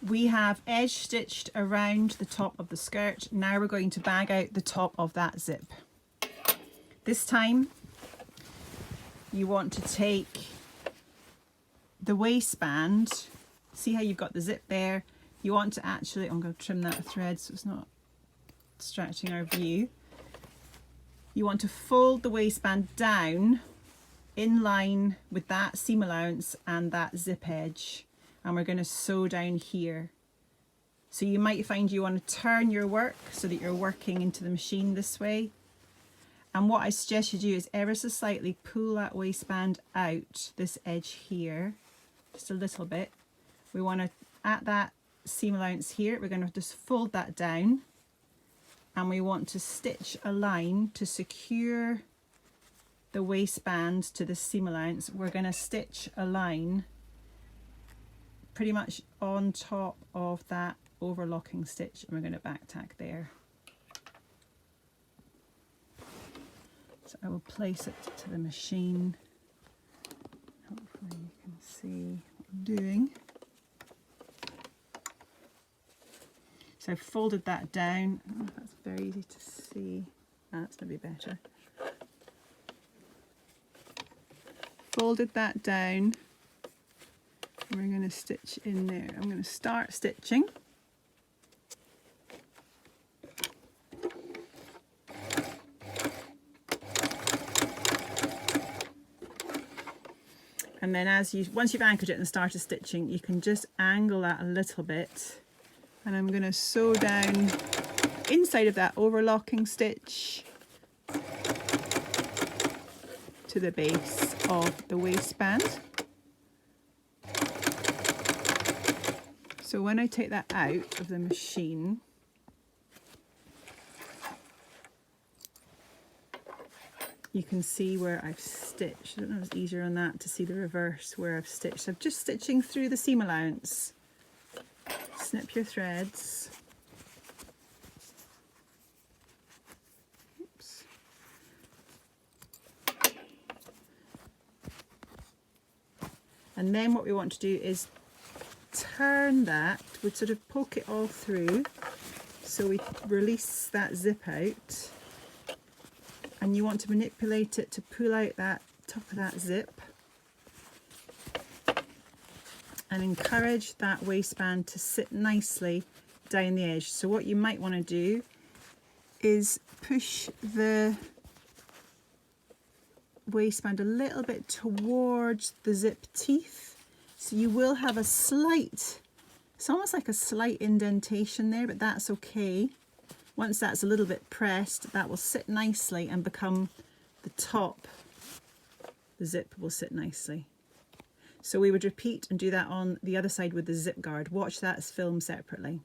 We have edge stitched around the top of the skirt. Now we're going to bag out the top of that zip. This time you want to take the waistband, see how you've got the zip there. You want to actually, I'm going to trim that thread so it's not distracting our view. You want to fold the waistband down in line with that seam allowance and that zip edge, and we're going to sew down here. So you might find you want to turn your work so that you're working into the machine this way. And what I suggest you do is ever so slightly pull that waistband out, this edge here, just a little bit. We want to, at that seam allowance here, we're going to just fold that down, and we want to stitch a line to secure the waistband to the seam allowance. We're going to stitch a line pretty much on top of that overlocking stitch, and we're going to back tack there. So I will place it to the machine. Hopefully you can see what I'm doing. So I've folded that down. I don't know if that's very easy to see. That's maybe better. Folded that down. And we're going to stitch in there. I'm going to start stitching. And then once you've anchored it and started stitching, you can just angle that a little bit. And I'm going to sew down inside of that overlocking stitch to the base of the waistband. So when I take that out of the machine, you can see where I've stitched. I don't know if it's easier on that to see the reverse where I've stitched. I'm just stitching through the seam allowance. Snip your threads. Oops. And then what we want to do is turn that, we sort of poke it all through so we release that zip out, and you want to manipulate it to pull out that top of that zip and encourage that waistband to sit nicely down the edge. So what you might want to do is push the waistband a little bit towards the zip teeth. So you will have a slight, it's almost like a slight indentation there, but that's okay. Once that's a little bit pressed, that will sit nicely and become the top. The zip will sit nicely. So we would repeat and do that on the other side with the zip guard. Watch that as filmed separately.